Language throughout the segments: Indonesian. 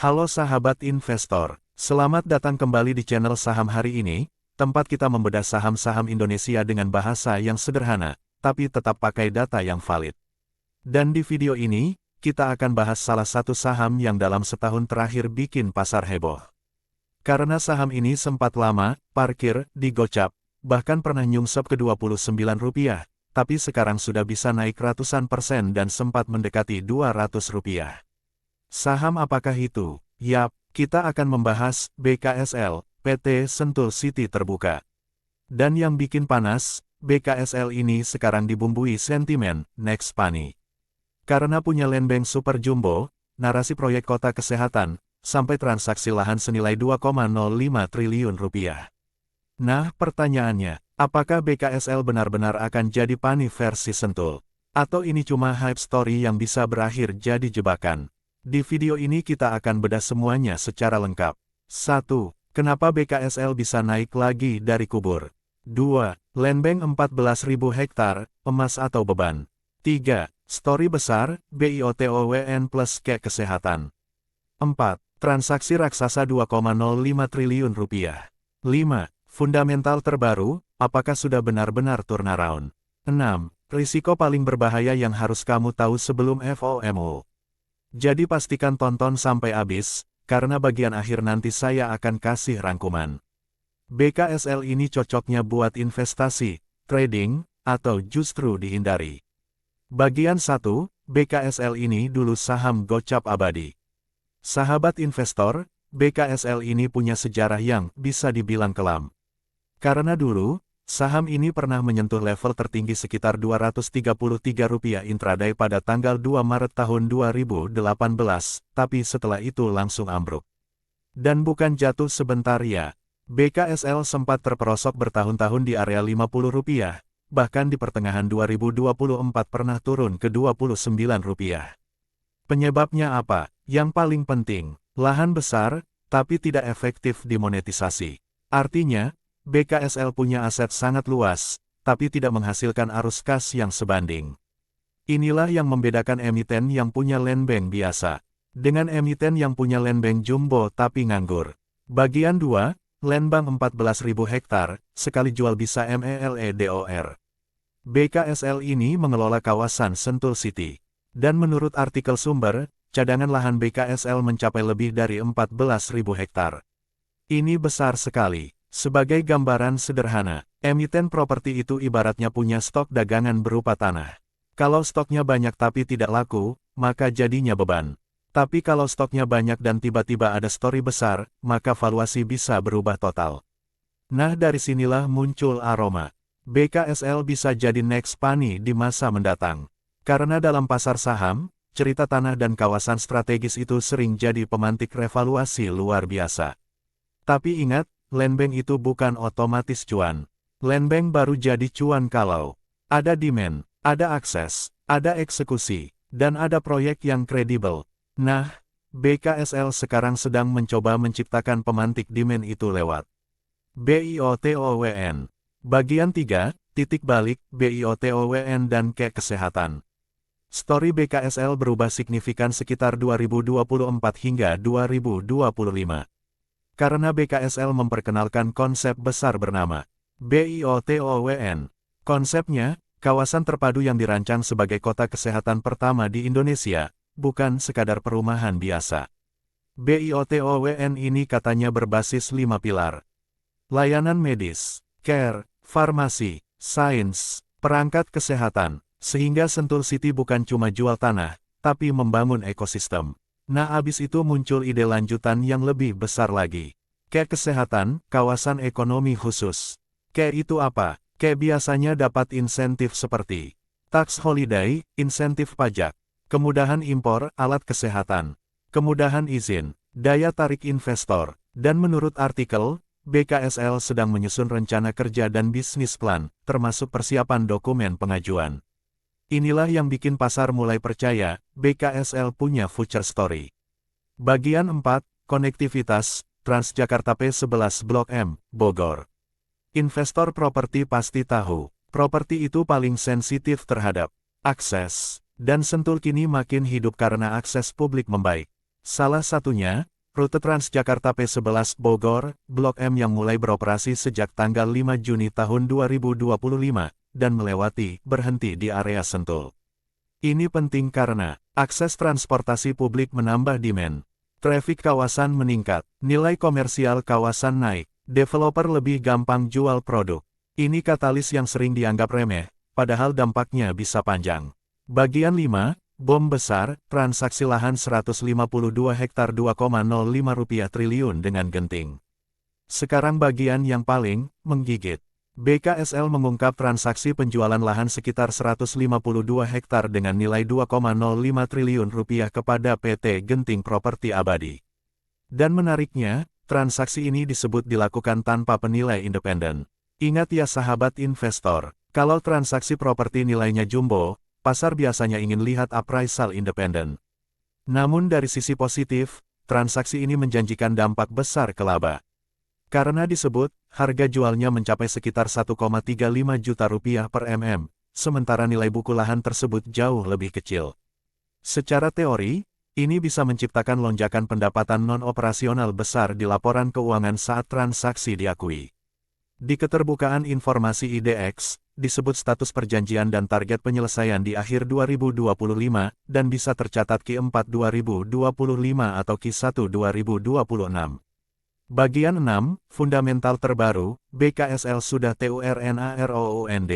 Halo sahabat investor, selamat datang kembali di channel Saham Hari Ini, tempat kita membedah saham-saham Indonesia dengan bahasa yang sederhana, tapi tetap pakai data yang valid. Dan di video ini, kita akan bahas salah satu saham yang dalam setahun terakhir bikin pasar heboh. Karena saham ini sempat lama, parkir, di gocap, bahkan pernah nyungsep ke Rp29, tapi sekarang sudah bisa naik ratusan persen dan sempat mendekati Rp200. Saham apakah itu? Yap, kita akan membahas BKSL, PT Sentul City Terbuka. Dan yang bikin panas, BKSL ini sekarang dibumbui sentimen next money. Karena punya land bank super jumbo, narasi proyek kota kesehatan, sampai transaksi lahan senilai Rp2,05 triliun. Nah, pertanyaannya, apakah BKSL benar-benar akan jadi PANI versi Sentul? Atau ini cuma hype story yang bisa berakhir jadi jebakan? Di video ini kita akan bedah semuanya secara lengkap. 1. Kenapa BKSL bisa naik lagi dari kubur? 2. Land bank 14.000 hektar, emas atau beban? 3. Story besar, BIOTOWN plus kayak kesehatan. 4. Transaksi raksasa Rp2,05 triliun. 5. Fundamental terbaru, apakah sudah benar-benar turnaround? 6. Risiko paling berbahaya yang harus kamu tahu sebelum FOMO. Jadi pastikan tonton sampai habis, karena bagian akhir nanti saya akan kasih rangkuman. BKSL ini cocoknya buat investasi, trading, atau justru dihindari. Bagian 1, BKSL ini dulu saham gocap abadi. Sahabat investor, BKSL ini punya sejarah yang bisa dibilang kelam. Karena dulu, saham ini pernah menyentuh level tertinggi sekitar Rp233 intraday pada tanggal 2 Maret tahun 2018, tapi setelah itu langsung ambruk. Dan bukan jatuh sebentar ya, BKSL sempat terperosok bertahun-tahun di area Rp50, bahkan di pertengahan 2024 pernah turun ke Rp29. Penyebabnya apa? Yang paling penting, lahan besar, tapi tidak efektif dimonetisasi. Artinya, BKSL punya aset sangat luas, tapi tidak menghasilkan arus kas yang sebanding. Inilah yang membedakan emiten yang punya land bank biasa, dengan emiten yang punya land bank jumbo tapi nganggur. Bagian 2, land bank 14.000 hektar, sekali jual bisa MELEDOR. BKSL ini mengelola kawasan Sentul City. Dan menurut artikel sumber, cadangan lahan BKSL mencapai lebih dari 14.000 hektar. Ini besar sekali. Sebagai gambaran sederhana, emiten properti itu ibaratnya punya stok dagangan berupa tanah. Kalau stoknya banyak tapi tidak laku, maka jadinya beban. Tapi kalau stoknya banyak dan tiba-tiba ada story besar, maka valuasi bisa berubah total. Nah, dari sinilah muncul aroma. BKSL bisa jadi next PANI di masa mendatang. Karena dalam pasar saham, cerita tanah dan kawasan strategis itu sering jadi pemantik revaluasi luar biasa. Tapi ingat, land bank itu bukan otomatis cuan. Land bank baru jadi cuan kalau ada demand, ada akses, ada eksekusi, dan ada proyek yang kredibel. Nah, BKSL sekarang sedang mencoba menciptakan pemantik demand itu lewat BIOTOWN. Bagian 3, titik balik, BIOTOWN dan kayak kesehatan. Story BKSL berubah signifikan sekitar 2024 hingga 2025. Karena BKSL memperkenalkan konsep besar bernama BIOTOWN. Konsepnya, kawasan terpadu yang dirancang sebagai kota kesehatan pertama di Indonesia, bukan sekadar perumahan biasa. BIOTOWN ini katanya berbasis 5 pilar. Layanan medis, care, farmasi, sains, perangkat kesehatan, sehingga Sentul City bukan cuma jual tanah, tapi membangun ekosistem. Nah, abis itu muncul ide lanjutan yang lebih besar lagi. Kayak kesehatan, kawasan ekonomi khusus. Kayak itu apa? Kayak biasanya dapat insentif seperti tax holiday, insentif pajak, kemudahan impor alat kesehatan, kemudahan izin, daya tarik investor, dan menurut artikel, BKSL sedang menyusun rencana kerja dan bisnis plan, termasuk persiapan dokumen pengajuan. Inilah yang bikin pasar mulai percaya, BKSL punya future story. Bagian 4, konektivitas, Transjakarta P11 Blok M, Bogor. Investor properti pasti tahu, properti itu paling sensitif terhadap akses, dan Sentul kini makin hidup karena akses publik membaik. Salah satunya, Rute Transjakarta P11 Bogor, Blok M yang mulai beroperasi sejak tanggal 5 Juni tahun 2025, dan berhenti di area Sentul. Ini penting karena, akses transportasi publik menambah demand. Trafik kawasan meningkat, nilai komersial kawasan naik, developer lebih gampang jual produk. Ini katalis yang sering dianggap remeh, padahal dampaknya bisa panjang. Bagian 5. Bom besar, transaksi lahan 152 hektar 2,05 rupiah triliun dengan genting. Sekarang bagian yang paling menggigit. BKSL mengungkap transaksi penjualan lahan sekitar 152 hektar dengan nilai 2,05 triliun rupiah kepada PT Genting Properti Abadi. Dan menariknya, transaksi ini disebut dilakukan tanpa penilai independen. Ingat ya sahabat investor, kalau transaksi properti nilainya jumbo, pasar biasanya ingin lihat appraisal independen. Namun dari sisi positif, transaksi ini menjanjikan dampak besar ke laba. Karena disebut, harga jualnya mencapai sekitar 1,35 juta rupiah per mm, sementara nilai buku lahan tersebut jauh lebih kecil. Secara teori, ini bisa menciptakan lonjakan pendapatan non-operasional besar di laporan keuangan saat transaksi diakui. Di keterbukaan informasi IDX, disebut status perjanjian dan target penyelesaian di akhir 2025, dan bisa tercatat Q4 2025 atau Q1 2026. Bagian 6, fundamental terbaru, BKSL sudah TURNAROUND.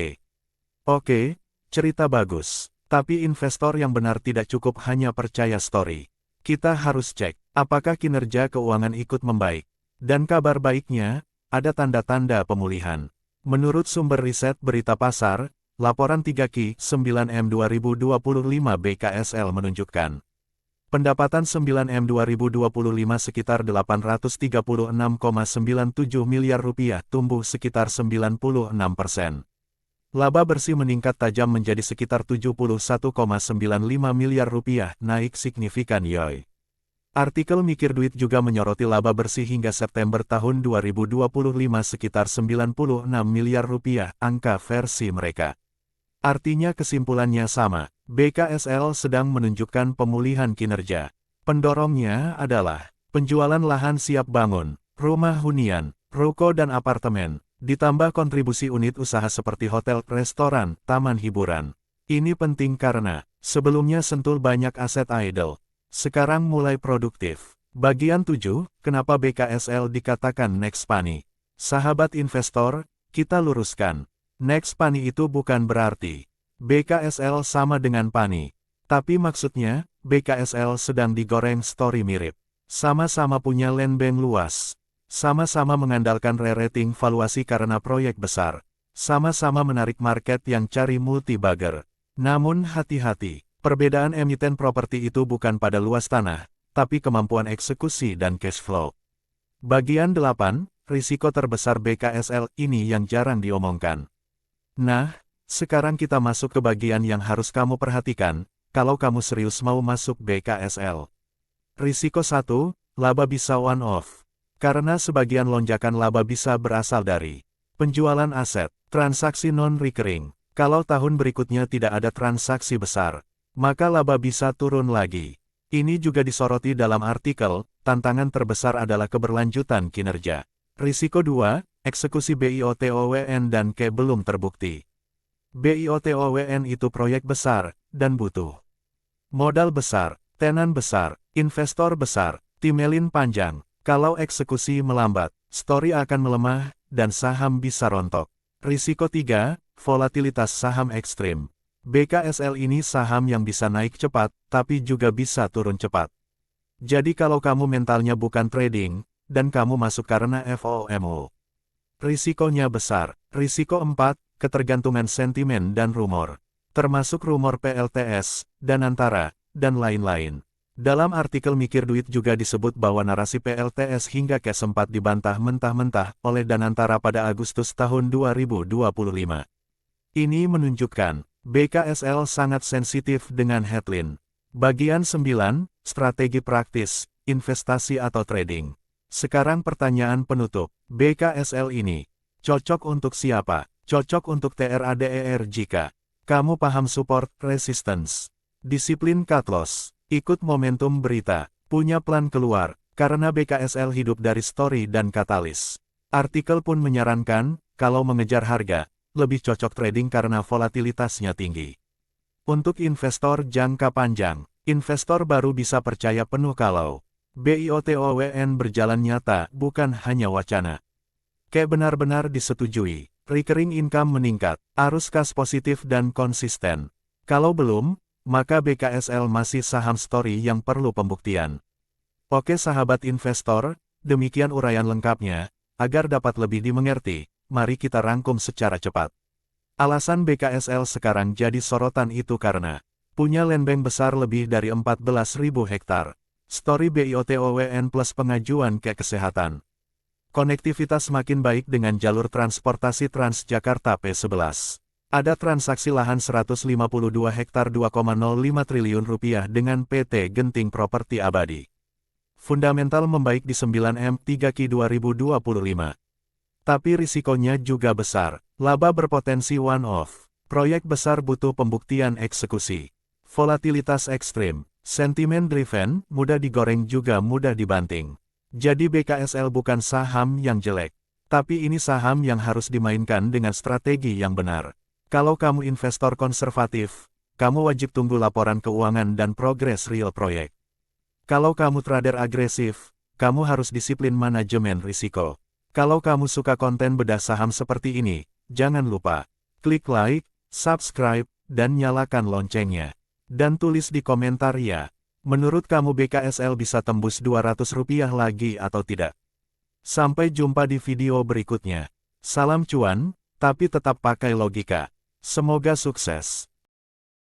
Oke, cerita bagus. Tapi investor yang benar tidak cukup hanya percaya story. Kita harus cek, apakah kinerja keuangan ikut membaik. Dan kabar baiknya, ada tanda-tanda pemulihan. Menurut sumber riset Berita Pasar, laporan 3Q9M 2025 BKSL menunjukkan pendapatan 9M 2025 sekitar 836,97 miliar rupiah, tumbuh sekitar 96%. Laba bersih meningkat tajam menjadi sekitar 71,95 miliar rupiah, naik signifikan yoi. Artikel Mikir Duit juga menyoroti laba bersih hingga September tahun 2025 sekitar 96 miliar rupiah, angka versi mereka. Artinya kesimpulannya sama, BKSL sedang menunjukkan pemulihan kinerja. Pendorongnya adalah penjualan lahan siap bangun, rumah hunian, ruko dan apartemen, ditambah kontribusi unit usaha seperti hotel, restoran, taman hiburan. Ini penting karena, sebelumnya Sentul banyak aset idle. Sekarang mulai produktif. Bagian 7, kenapa BKSL dikatakan next money? Sahabat investor, kita luruskan. Next money itu bukan berarti BKSL sama dengan Pani. Tapi maksudnya, BKSL sedang digoreng story mirip. Sama-sama punya land bank luas. Sama-sama mengandalkan re-rating valuasi karena proyek besar. Sama-sama menarik market yang cari multi-bagger. Namun hati-hati. Perbedaan emiten properti itu bukan pada luas tanah, tapi kemampuan eksekusi dan cash flow. Bagian 8, risiko terbesar BKSL ini yang jarang diomongkan. Nah, sekarang kita masuk ke bagian yang harus kamu perhatikan, kalau kamu serius mau masuk BKSL. Risiko 1, laba bisa one-off. Karena sebagian lonjakan laba bisa berasal dari penjualan aset, transaksi non-recurring. Kalau tahun berikutnya tidak ada transaksi besar, maka laba bisa turun lagi. Ini juga disoroti dalam artikel, tantangan terbesar adalah keberlanjutan kinerja. Risiko 2, eksekusi BIOTOWN dan K belum terbukti. BIOTOWN itu proyek besar, dan butuh modal besar, tenan besar, investor besar, timelin panjang. Kalau eksekusi melambat, story akan melemah, dan saham bisa rontok. Risiko 3, volatilitas saham ekstrim. BKSL ini saham yang bisa naik cepat, tapi juga bisa turun cepat. Jadi kalau kamu mentalnya bukan trading, dan kamu masuk karena FOMO, risikonya besar. Risiko 4, ketergantungan sentimen dan rumor. Termasuk rumor PLTS, Danantara, dan lain-lain. Dalam artikel Mikir Duit juga disebut bahwa narasi PLTS hingga cash sempat dibantah mentah-mentah oleh Danantara pada Agustus tahun 2025. Ini menunjukkan BKSL sangat sensitif dengan headline. Bagian 9, strategi praktis, investasi atau trading. Sekarang pertanyaan penutup, BKSL ini cocok untuk siapa? Cocok untuk TRADER jika kamu paham support, resistance, disiplin cut loss, ikut momentum berita, punya plan keluar, Karena BKSL hidup dari story dan katalis. Artikel pun menyarankan, kalau mengejar harga, lebih cocok trading karena volatilitasnya tinggi. Untuk investor jangka panjang, investor baru bisa percaya penuh kalau BIOTOWN berjalan nyata, bukan hanya wacana. Kayak benar-benar disetujui, recurring income meningkat, arus kas positif dan konsisten. Kalau belum, maka BKSL masih saham story yang perlu pembuktian. Oke sahabat investor, demikian uraian lengkapnya, agar dapat lebih dimengerti, mari kita rangkum secara cepat. Alasan BKSL sekarang jadi sorotan itu karena punya land bank besar lebih dari 14.000 hektar, story BIOTOWN plus pengajuan ke kesehatan. Konektivitas makin baik dengan jalur transportasi Transjakarta P11. Ada transaksi lahan 152 hektar 2,05 triliun rupiah dengan PT Genting Properti Abadi. Fundamental membaik di 9M3Q 2025. Tapi risikonya juga besar, laba berpotensi one-off. Proyek besar butuh pembuktian eksekusi. Volatilitas ekstrim, sentimen driven, mudah digoreng juga mudah dibanting. Jadi BKSL bukan saham yang jelek. Tapi ini saham yang harus dimainkan dengan strategi yang benar. Kalau kamu investor konservatif, kamu wajib tunggu laporan keuangan dan progres real proyek. Kalau kamu trader agresif, kamu harus disiplin manajemen risiko. Kalau kamu suka konten bedah saham seperti ini, jangan lupa klik like, subscribe, dan nyalakan loncengnya. Dan tulis di komentar ya, menurut kamu BKSL bisa tembus Rp200 lagi atau tidak? Sampai jumpa di video berikutnya. Salam cuan, tapi tetap pakai logika. Semoga sukses.